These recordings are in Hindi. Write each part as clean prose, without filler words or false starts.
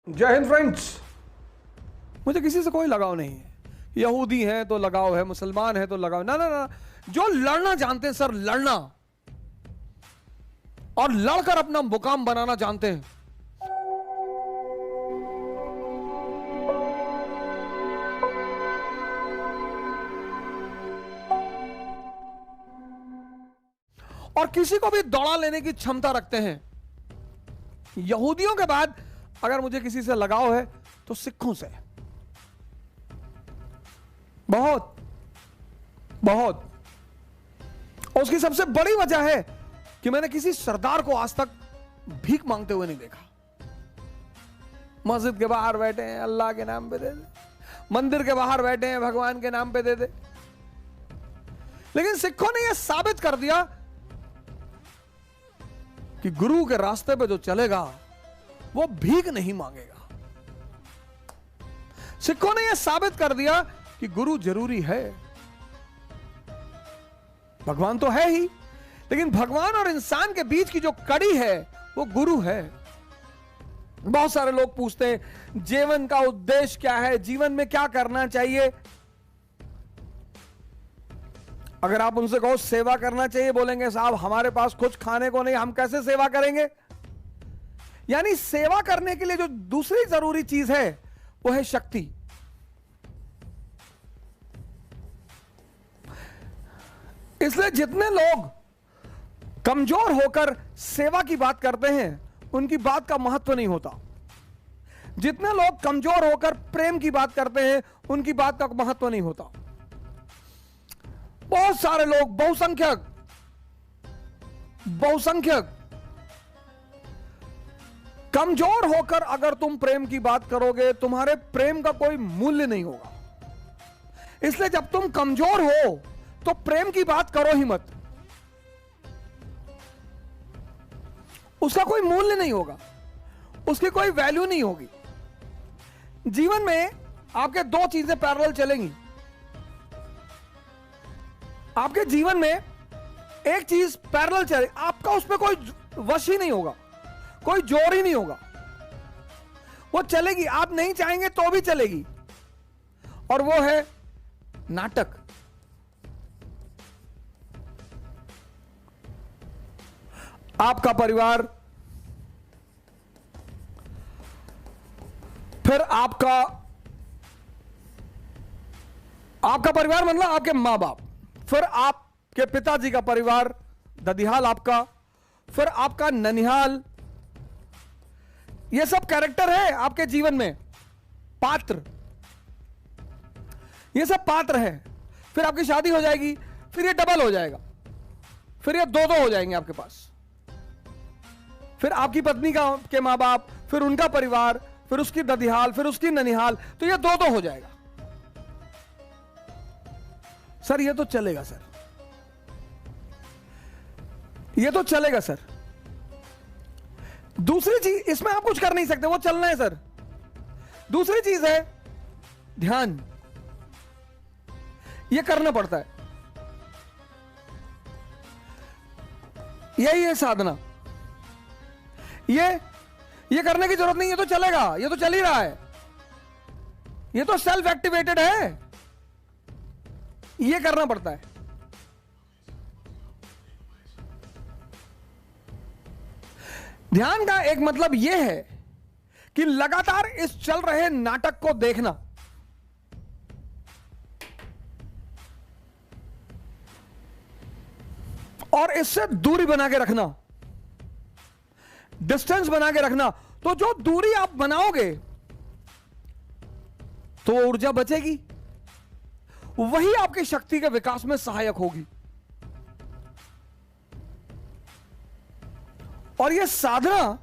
जय हिंद फ्रेंड्स। मुझे किसी से कोई लगाव नहीं है। यहूदी हैं तो लगाव है, मुसलमान है तो लगाव, ना ना ना। जो लड़ना जानते हैं सर, लड़ना और लड़कर अपना मुकाम बनाना जानते हैं, और किसी को भी दौड़ा लेने की क्षमता रखते हैं। यहूदियों के बाद अगर मुझे किसी से लगाव है तो सिखों से, बहुत बहुत। उसकी सबसे बड़ी वजह है कि मैंने किसी सरदार को आज तक भीख मांगते हुए नहीं देखा। मस्जिद के बाहर बैठे हैं, अल्लाह के नाम पे दे दे, मंदिर के बाहर बैठे हैं, भगवान के नाम पे दे दे। लेकिन सिखों ने यह साबित कर दिया कि गुरु के रास्ते पे जो चलेगा वो भीख नहीं मांगेगा। सिखों ने यह साबित कर दिया कि गुरु जरूरी है। भगवान तो है ही, लेकिन भगवान और इंसान के बीच की जो कड़ी है वो गुरु है। बहुत सारे लोग पूछते हैं जीवन का उद्देश्य क्या है, जीवन में क्या करना चाहिए। अगर आप उनसे कहो सेवा करना चाहिए, बोलेंगे साहब हमारे पास कुछ खाने को नहीं, हम कैसे सेवा करेंगे। यानी सेवा करने के लिए जो दूसरी जरूरी चीज है वो है शक्ति। इसलिए जितने लोग कमजोर होकर सेवा की बात करते हैं उनकी बात का महत्व नहीं होता। जितने लोग कमजोर होकर प्रेम की बात करते हैं उनकी बात का महत्व नहीं होता। बहुत सारे लोग, बहुसंख्यक कमजोर होकर अगर तुम प्रेम की बात करोगे, तुम्हारे प्रेम का कोई मूल्य नहीं होगा। इसलिए जब तुम कमजोर हो तो प्रेम की बात करो ही मत, उसका कोई मूल्य नहीं होगा, उसकी कोई वैल्यू नहीं होगी। जीवन में आपके दो चीजें पैरेलल चलेंगी। आपके जीवन में एक चीज पैरेलल चले, आपका उस पर कोई वश ही नहीं होगा, कोई जोर ही नहीं होगा, वो चलेगी, आप नहीं चाहेंगे तो भी चलेगी, और वो है नाटक। आपका परिवार, फिर आपका परिवार मतलब आपके मां बाप, फिर आपके पिताजी का परिवार, ददिहाल आपका, फिर आपका ननिहाल। ये सब कैरेक्टर है आपके जीवन में, पात्र, ये सब पात्र हैं। फिर आपकी शादी हो जाएगी, फिर ये डबल हो जाएगा, फिर ये दो हो जाएंगे आपके पास। फिर आपकी पत्नी के मां बाप, फिर उनका परिवार, फिर उसकी ददिहाल, फिर उसकी ननिहाल, तो ये दो हो जाएगा। सर ये तो चलेगा सर, ये तो चलेगा सर। दूसरी चीज, इसमें आप कुछ कर नहीं सकते, वो चलना है सर। दूसरी चीज है ध्यान, ये करना पड़ता है, यही है साधना। ये करने की जरूरत नहीं, ये तो चलेगा, ये तो चल ही रहा है, ये तो सेल्फ एक्टिवेटेड है, ये करना पड़ता है। ध्यान का एक मतलब यह है कि लगातार इस चल रहे नाटक को देखना, और इससे दूरी बना के रखना, डिस्टेंस बना के रखना। तो जो दूरी आप बनाओगे तो ऊर्जा बचेगी, वही आपकी शक्ति के विकास में सहायक होगी। और यह साधना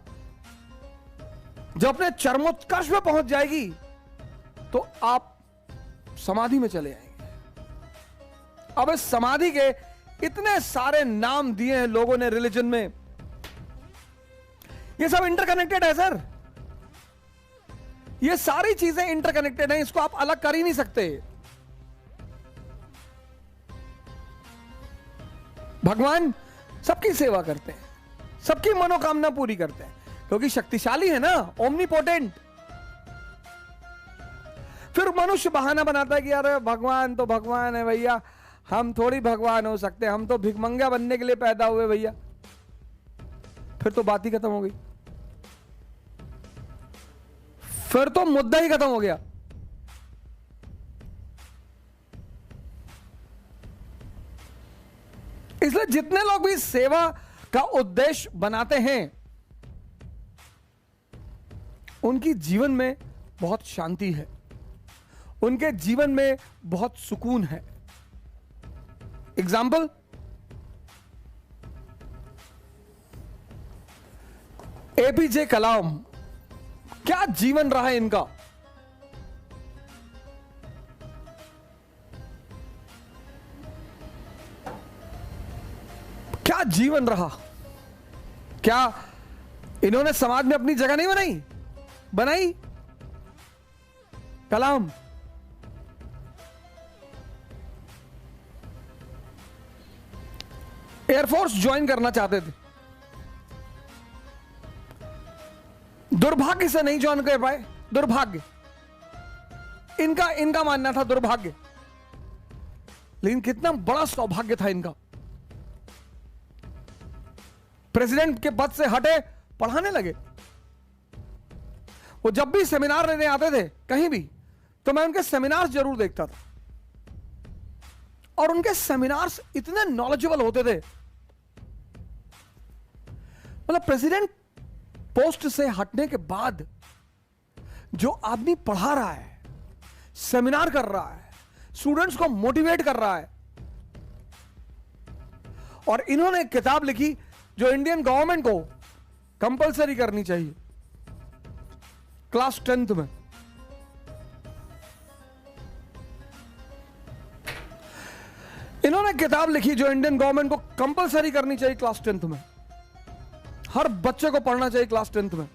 जब अपने चरमोत्कर्ष में पहुंच जाएगी तो आप समाधि में चले आएंगे। अब इस समाधि के इतने सारे नाम दिए हैं लोगों ने रिलीजन में, ये सब इंटरकनेक्टेड है सर, ये सारी चीजें इंटरकनेक्टेड हैं, इसको आप अलग कर ही नहीं सकते। भगवान सबकी सेवा करते हैं, सबकी मनोकामना पूरी करते हैं, क्योंकि शक्तिशाली है ना, ओमनीपोटेंट। फिर मनुष्य बहाना बनाता है कि यार भगवान तो भगवान है भैया, हम थोड़ी भगवान हो सकते, हम तो भिखमंगा बनने के लिए पैदा हुए भैया। फिर तो बात ही खत्म हो गई, फिर तो मुद्दा ही खत्म हो गया। इसलिए जितने लोग भी सेवा का उद्देश्य बनाते हैं उनकी जीवन में बहुत शांति है, उनके जीवन में बहुत सुकून है। एग्जाम्पल, एपीजे कलाम, क्या जीवन रहा है इनका। क्या जीवन रहा, क्या इन्होंने समाज में अपनी जगह नहीं बनाई? बनाई। कलाम एयरफोर्स ज्वाइन करना चाहते थे, दुर्भाग्य से नहीं ज्वाइन कर पाए। दुर्भाग्य, इनका मानना था दुर्भाग्य, लेकिन कितना बड़ा सौभाग्य था इनका। प्रेसिडेंट के पद से हटे, पढ़ाने लगे। वो जब भी सेमिनार लेने आते थे कहीं भी, तो मैं उनके सेमिनार जरूर देखता था, और उनके सेमिनार्स इतने नॉलेजेबल होते थे। मतलब प्रेसिडेंट पोस्ट से हटने के बाद जो आदमी पढ़ा रहा है, सेमिनार कर रहा है, स्टूडेंट्स को मोटिवेट कर रहा है, और इन्होंने एक किताब लिखी जो इंडियन गवर्नमेंट को कंपलसरी करनी चाहिए क्लास 10th में। इन्होंने किताब लिखी जो इंडियन गवर्नमेंट को कंपलसरी करनी चाहिए क्लास 10th में, हर बच्चे को पढ़ना चाहिए क्लास 10th में।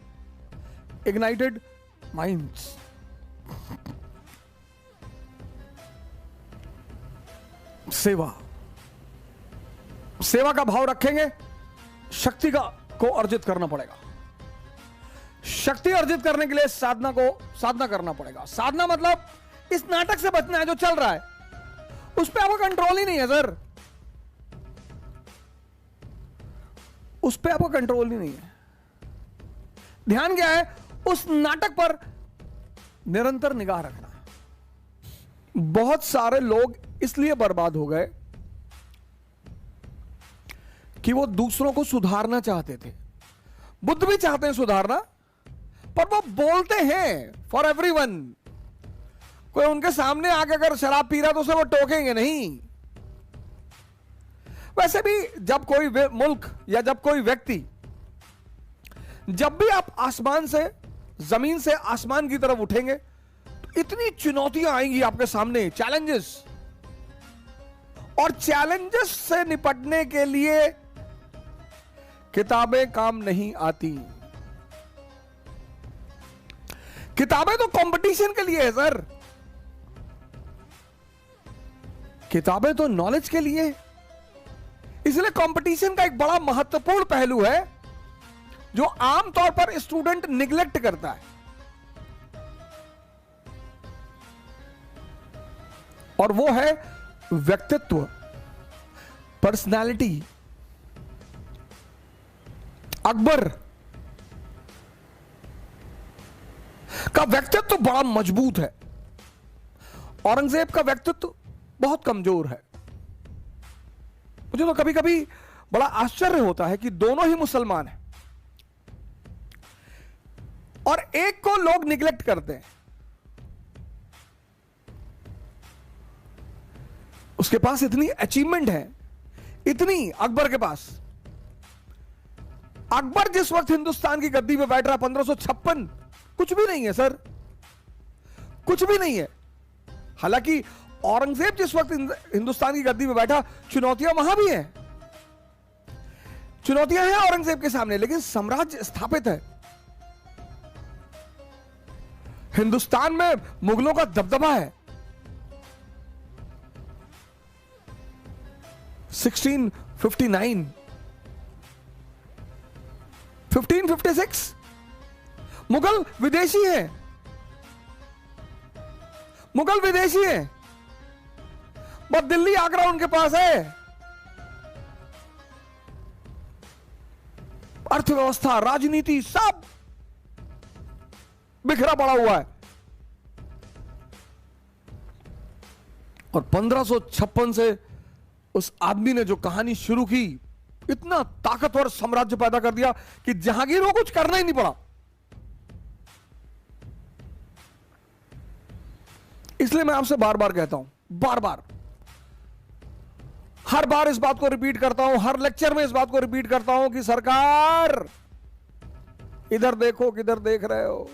Ignited minds. सेवा, सेवा का भाव रखेंगे, शक्ति को अर्जित करना पड़ेगा। शक्ति अर्जित करने के लिए साधना करना पड़ेगा। साधना मतलब इस नाटक से बचना है जो चल रहा है, उस पर आपका कंट्रोल ही नहीं है सर, उस पर आपका कंट्रोल ही नहीं है। ध्यान क्या है? उस नाटक पर निरंतर निगाह रखना। बहुत सारे लोग इसलिए बर्बाद हो गए कि वो दूसरों को सुधारना चाहते थे। बुद्ध भी चाहते हैं सुधारना, पर वो बोलते हैं फॉर एवरीवन। कोई उनके सामने आके अगर शराब पी रहा तो उसे वो टोकेंगे नहीं। वैसे भी जब कोई मुल्क या जब कोई व्यक्ति, जब भी आप आसमान से, जमीन से आसमान की तरफ उठेंगे तो इतनी चुनौतियां आएंगी आपके सामने, चैलेंजेस, और चैलेंजेस से निपटने के लिए किताबें काम नहीं आती। किताबें तो कंपटीशन के लिए है सर, किताबें तो नॉलेज के लिए। इसलिए कंपटीशन का एक बड़ा महत्वपूर्ण पहलू है जो आमतौर पर स्टूडेंट निगलेक्ट करता है, और वो है व्यक्तित्व, पर्सनालिटी। अकबर का व्यक्तित्व बड़ा मजबूत है, औरंगजेब का व्यक्तित्व बहुत कमजोर है। मुझे तो कभी कभी बड़ा आश्चर्य होता है कि दोनों ही मुसलमान हैं और एक को लोग निगलेक्ट करते हैं। उसके पास इतनी अचीवमेंट है, इतनी, अकबर के पास। अकबर जिस वक्त हिंदुस्तान की गद्दी पे बैठ रहा 1556, कुछ भी नहीं है सर, कुछ भी नहीं है। हालांकि औरंगजेब जिस वक्त हिंदुस्तान की गद्दी पे बैठा, चुनौतियां वहां भी हैं, चुनौतियां हैं औरंगजेब के सामने, लेकिन साम्राज्य स्थापित है। हिंदुस्तान में मुगलों का दबदबा है। 1659, 1556 मुगल विदेशी हैं, मुगल विदेशी हैं, बस दिल्ली आगरा उनके पास है। अर्थव्यवस्था, राजनीति सब बिखरा पड़ा हुआ है। और 1556 से उस आदमी ने जो कहानी शुरू की, इतना ताकतवर साम्राज्य पैदा कर दिया कि जहांगीर को कुछ करना ही नहीं पड़ा। इसलिए मैं आपसे बार बार कहता हूं, बार बार, हर बार इस बात को रिपीट करता हूं, हर लेक्चर में इस बात को रिपीट करता हूं कि सरकार इधर देखो, किधर देख रहे हो?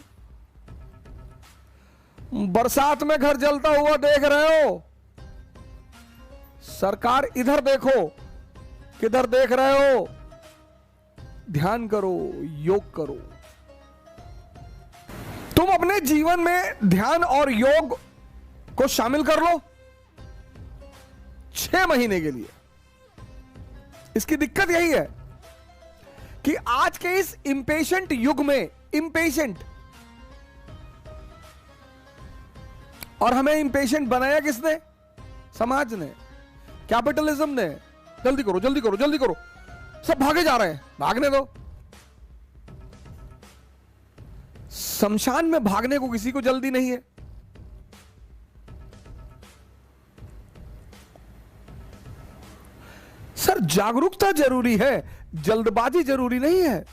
बरसात में घर जलता हुआ देख रहे हो? सरकार इधर देखो, किधर देख रहे हो? ध्यान करो, योग करो। तुम अपने जीवन में ध्यान और योग को शामिल कर लो 6 महीने के लिए। इसकी दिक्कत यही है कि आज के इस इंपेशेंट युग में, इंपेशेंट, और हमें इंपेशेंट बनाया किसने? समाज ने, कैपिटलिज्म ने। जल्दी करो, जल्दी करो, जल्दी करो, सब भागे जा रहे हैं, भागने दो। शमशान में भागने को किसी को जल्दी नहीं है। सर, जागरूकता जरूरी है, जल्दबाजी जरूरी नहीं है।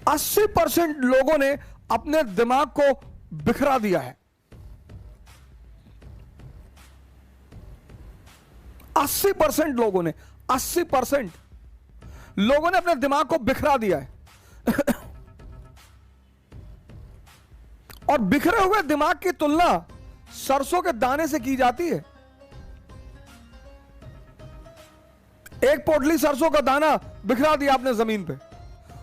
अस्सी 80% लोगों ने अपने दिमाग को बिखरा दिया है। 80% लोगों ने, 80% लोगों ने अपने दिमाग को बिखरा दिया है। और बिखरे हुए दिमाग की तुलना सरसों के दाने से की जाती है। एक पोटली सरसों का दाना बिखरा दिया आपने जमीन पे,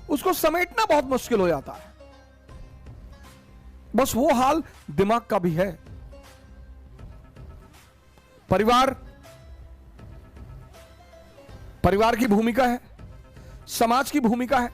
उसको समेटना बहुत मुश्किल हो जाता है। बस वो हाल दिमाग का भी है। परिवार की भूमिका है, समाज की भूमिका है,